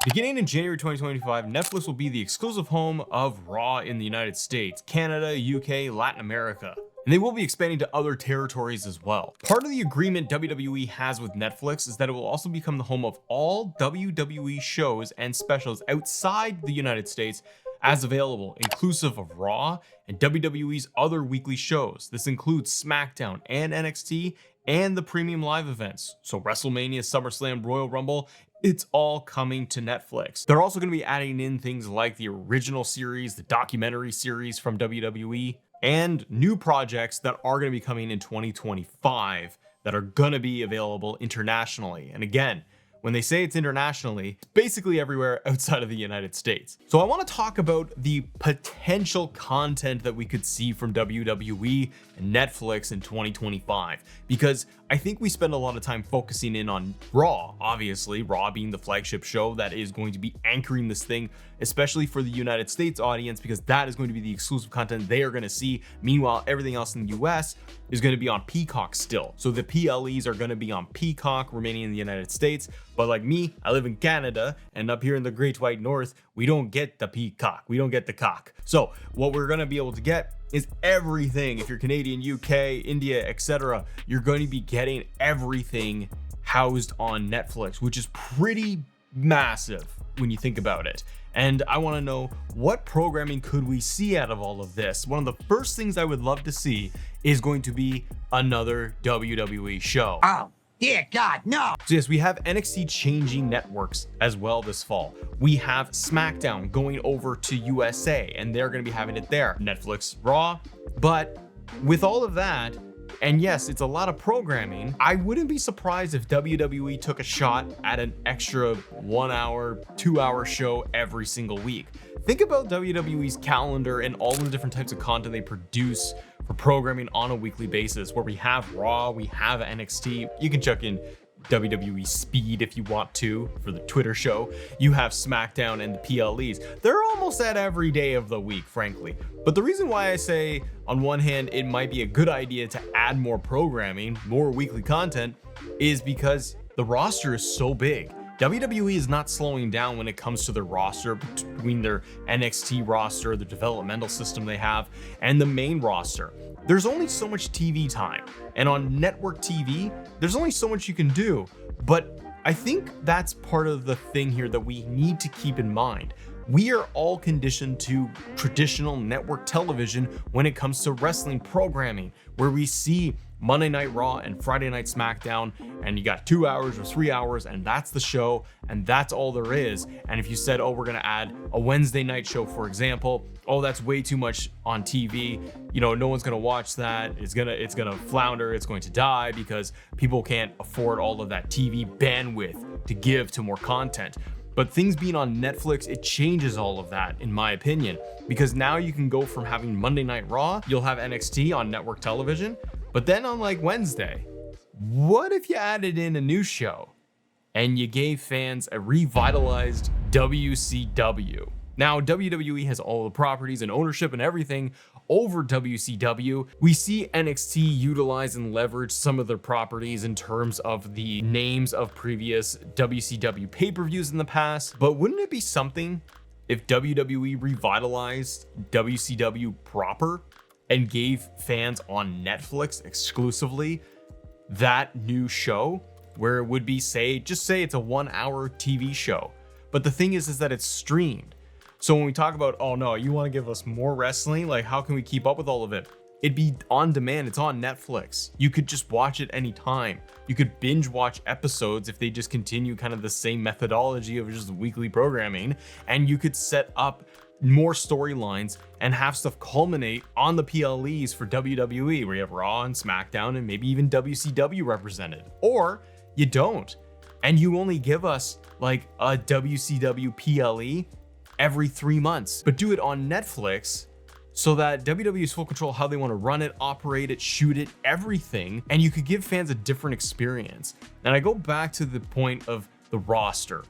Beginning in January 2025, Netflix will be the exclusive home of Raw in the United States, Canada, UK, Latin America. And they will be expanding to other territories as well. Part of the agreement WWE has with Netflix is that it will also become the home of all WWE shows and specials outside the United States as available, inclusive of Raw and WWE's other weekly shows. This includes SmackDown and NXT and the premium live events. So WrestleMania, SummerSlam, Royal Rumble, it's all coming to Netflix. They're also going to be adding in things like the original series, the documentary series from WWE, and new projects that are going to be coming in 2025 that are going to be available internationally. And again, when they say it's internationally, it's basically everywhere outside of the United States. So I want to talk about the potential content that we could see from WWE and Netflix in 2025, because I think we spend a lot of time focusing in on Raw, obviously, Raw being the flagship show that is going to be anchoring this thing, especially for the United States audience, because that is going to be the exclusive content they are going to see. Meanwhile, everything else in the US is going to be on Peacock still. So the PLEs are going to be on Peacock remaining in the United States. But like me, I live in Canada, and up here in the Great White North, we don't get the Peacock. We don't get the cock. So what we're going to be able to get is everything. If you're Canadian, UK, India, etc., you're going to be getting everything housed on Netflix, which is pretty massive when you think about it. And I want to know, what programming could we see out of all of this? One of the first things I would love to see is going to be another WWE show. Oh, dear God, no! So yes, we have NXT changing networks as well this fall. We have SmackDown going over to USA, and they're going to be having it there. Netflix Raw. But with all of that, and yes, it's a lot of programming, I wouldn't be surprised if WWE took a shot at an extra 1 hour, 2 hour show every single week. Think about WWE's calendar and all the different types of content they produce for programming on a weekly basis, where we have Raw, we have NXT. You can chuck in WWE Speed if you want to for the Twitter show. You have SmackDown and the PLEs. They're almost at every day of the week, frankly. But the reason why I say, on one hand, it might be a good idea to add more programming, more weekly content, is because the roster is so big. WWE is not slowing down when it comes to their roster, between their NXT roster, the developmental system they have, and the main roster. There's only so much TV time, and on network TV, there's only so much you can do. But I think that's part of the thing here that we need to keep in mind. We are all conditioned to traditional network television when it comes to wrestling programming, where we see Monday Night Raw and Friday Night SmackDown, and you got 2 hours or 3 hours, and that's the show, and that's all there is. And if you said, oh, we're gonna add a Wednesday night show, for example, oh, that's way too much on TV, you know, no one's gonna watch that, it's gonna flounder, it's going to die, because people can't afford all of that TV bandwidth to give to more content. But things being on Netflix, it changes all of that, in my opinion, because now you can go from having Monday Night Raw, you'll have NXT on network television, but then on like Wednesday, what if you added in a new show and you gave fans a revitalized WCW? Now, WWE has all the properties and ownership and everything over WCW. We see NXT utilize and leverage some of their properties in terms of the names of previous WCW pay-per-views in the past, but wouldn't it be something if WWE revitalized WCW proper and gave fans on Netflix exclusively that new show, where it would be, just say it's a 1 hour TV show, but the thing is that it's streamed. So when we talk about, oh no, you want to give us more wrestling, like how can we keep up with all of it? It'd be on demand, it's on Netflix. You could just watch it anytime. You could binge watch episodes if they just continue kind of the same methodology of just weekly programming, and you could set up more storylines and have stuff culminate on the PLEs for WWE, where you have Raw and SmackDown and maybe even WCW represented. Or you don't, and you only give us like a WCW PLE every 3 months, but do it on Netflix so that WWE is full control how they want to run it, operate it, shoot it, everything, and you could give fans a different experience. And I go back to the point of the roster.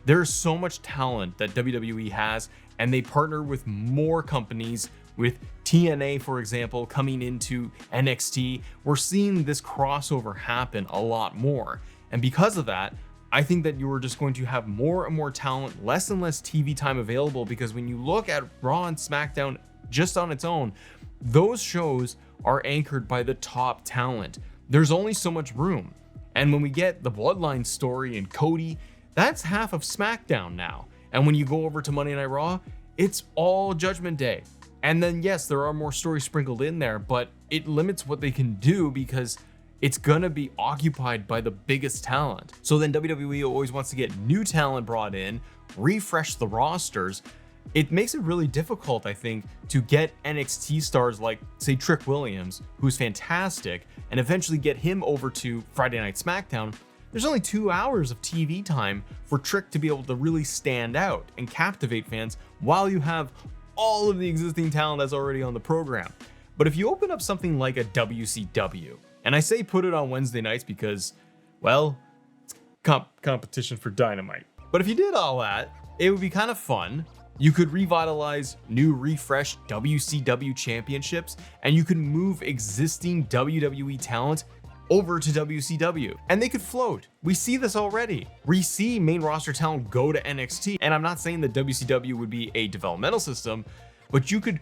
There's so much talent that WWE has, and they partner with more companies, with TNA, for example, coming into NXT. We're seeing this crossover happen a lot more. And because of that, I think that you are just going to have more and more talent, less and less TV time available, because when you look at Raw and SmackDown just on its own, those shows are anchored by the top talent. There's only so much room. And when we get the Bloodline story and Cody, that's half of SmackDown now. And when you go over to Monday Night Raw, it's all Judgment Day. And then yes, there are more stories sprinkled in there, but it limits what they can do because it's gonna be occupied by the biggest talent. So then WWE always wants to get new talent brought in, refresh the rosters. It makes it really difficult, I think, to get NXT stars like, say, Trick Williams, who's fantastic, and eventually get him over to Friday Night SmackDown. There's only 2 hours of TV time for Trick to be able to really stand out and captivate fans while you have all of the existing talent that's already on the program. But if you open up something like a WCW, and I say put it on Wednesday nights because, well, it's competition for Dynamite. But if you did all that, it would be kind of fun. You could revitalize new, refreshed WCW championships, and you could move existing WWE talent over to WCW, and they could float. We see this already. We see main roster talent go to NXT, and I'm not saying that WCW would be a developmental system, but you could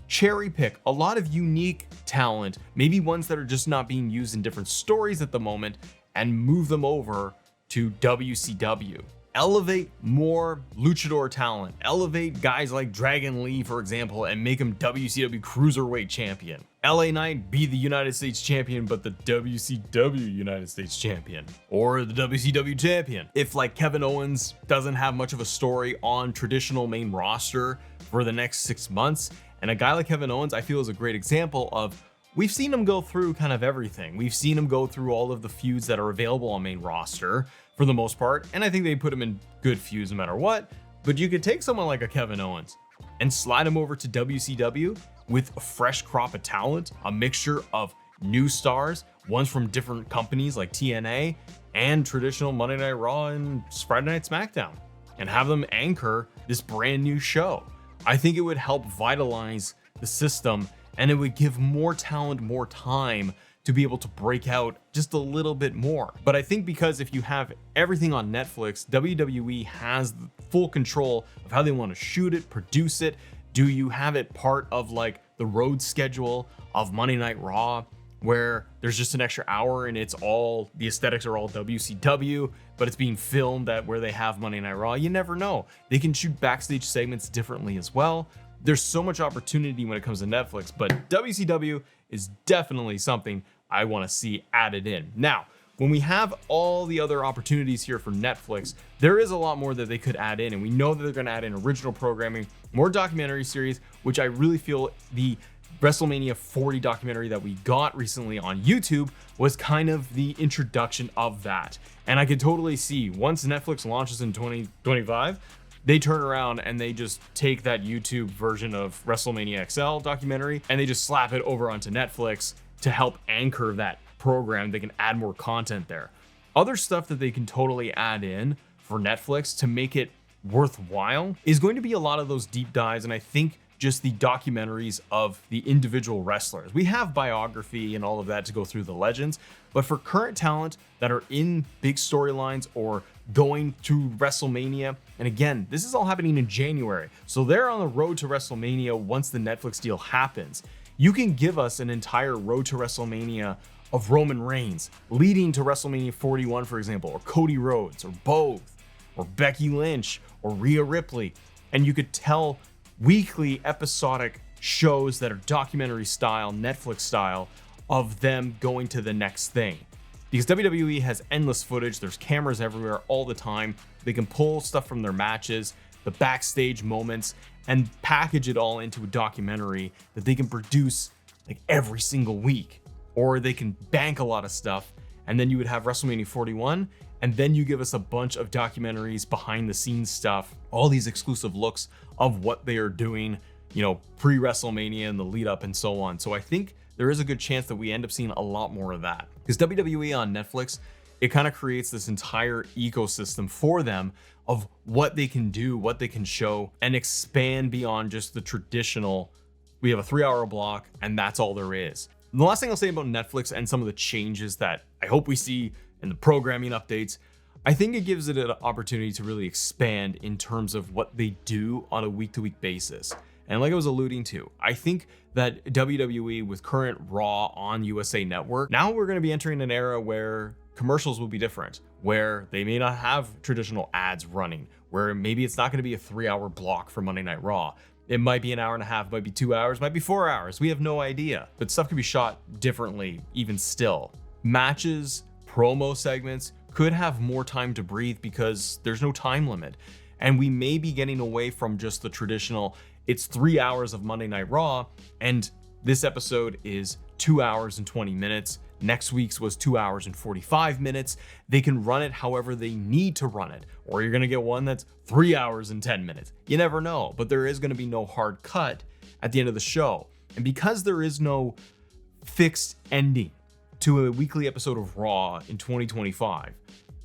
cherry pick a lot of unique talent, maybe ones that are just not being used in different stories at the moment, and move them over to WCW. Elevate more luchador talent. Elevate guys like Dragon Lee, for example, and make him WCW Cruiserweight Champion. LA Knight be the United States Champion, but the WCW United States Champion. Or the WCW Champion. If like Kevin Owens doesn't have much of a story on traditional main roster for the next 6 months, and a guy like Kevin Owens, I feel, is a great example of, we've seen him go through kind of everything. We've seen him go through all of the feuds that are available on main roster for the most part, and I think they put him in good feuds no matter what. But you could take someone like a Kevin Owens and slide him over to WCW with a fresh crop of talent, a mixture of new stars, ones from different companies like TNA and traditional Monday Night Raw and Friday Night SmackDown, and have them anchor this brand new show. I think it would help vitalize the system, and it would give more talent more time to be able to break out just a little bit more. But I think because if you have everything on Netflix, WWE has full control of how they want to shoot it, produce it. Do you have it part of like the road schedule of Monday Night Raw, where there's just an extra hour and it's all, the aesthetics are all WCW, but it's being filmed at where they have Monday Night Raw? You never know. They can shoot backstage segments differently as well. There's so much opportunity when it comes to Netflix, but WCW is definitely something I want to see added in. Now, when we have all the other opportunities here for Netflix, there is a lot more that they could add in, and we know that they're going to add in original programming, more documentary series, which I really feel the WrestleMania 40 documentary that we got recently on YouTube was kind of the introduction of that. And I could totally see once Netflix launches in 2025, they turn around and they just take that YouTube version of WrestleMania XL documentary and they just slap it over onto Netflix to help anchor that program. They can add more content there. Other stuff that they can totally add in for Netflix to make it worthwhile is going to be a lot of those deep dives, and I think just the documentaries of the individual wrestlers. We have biography and all of that to go through the legends, but for current talent that are in big storylines or going to WrestleMania, and again, this is all happening in January, so they're on the road to WrestleMania once the Netflix deal happens. You can give us an entire road to WrestleMania of Roman Reigns leading to WrestleMania 41, for example, or Cody Rhodes, or both, or Becky Lynch, or Rhea Ripley, and you could tell weekly episodic shows that are documentary style, Netflix style, of them going to the next thing. Because WWE has endless footage, there's cameras everywhere all the time. They can pull stuff from their matches, the backstage moments, and package it all into a documentary that they can produce like every single week. Or they can bank a lot of stuff, and then you would have WrestleMania 41, and then you give us a bunch of documentaries, behind the scenes stuff, all these exclusive looks of what they are doing, you know, pre-WrestleMania and the lead up and so on. So I think there is a good chance that we end up seeing a lot more of that. Because WWE on Netflix, it kind of creates this entire ecosystem for them of what they can do, what they can show, and expand beyond just the traditional, we have a 3-hour block and that's all there is. And the last thing I'll say about Netflix and some of the changes that I hope we see in the programming updates, I think it gives it an opportunity to really expand in terms of what they do on a week-to-week basis. And like I was alluding to, I think that WWE with current Raw on USA Network, now we're going to be entering an era where commercials will be different, where they may not have traditional ads running, where maybe it's not going to be a 3-hour block for Monday Night Raw. It might be an hour and a half, might be 2 hours, might be 4 hours. We have no idea, but stuff could be shot differently even still. Matches, promo segments could have more time to breathe because there's no time limit. And we may be getting away from just the traditional, it's 3 hours of Monday Night Raw, and this episode is 2 hours and 20 minutes. Next week's was 2 hours and 45 minutes. They can run it however they need to run it, or you're gonna get one that's 3 hours and 10 minutes. You never know, but there is gonna be no hard cut at the end of the show. And because there is no fixed ending to a weekly episode of Raw in 2025,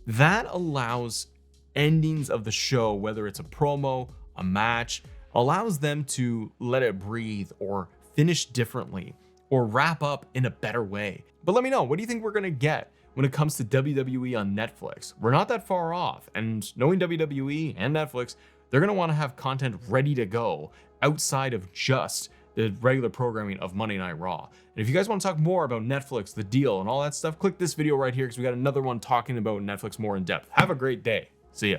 that allows endings of the show, whether it's a promo, a match, allows them to let it breathe or finish differently or wrap up in a better way. But let me know, what do you think we're gonna get when it comes to WWE on Netflix? We're not that far off, and knowing WWE and Netflix, they're gonna wanna have content ready to go outside of just the regular programming of Monday Night Raw. And if you guys want to talk more about Netflix, the deal, and all that stuff, click this video right here because we got another one talking about Netflix more in depth. Have a great day. See ya.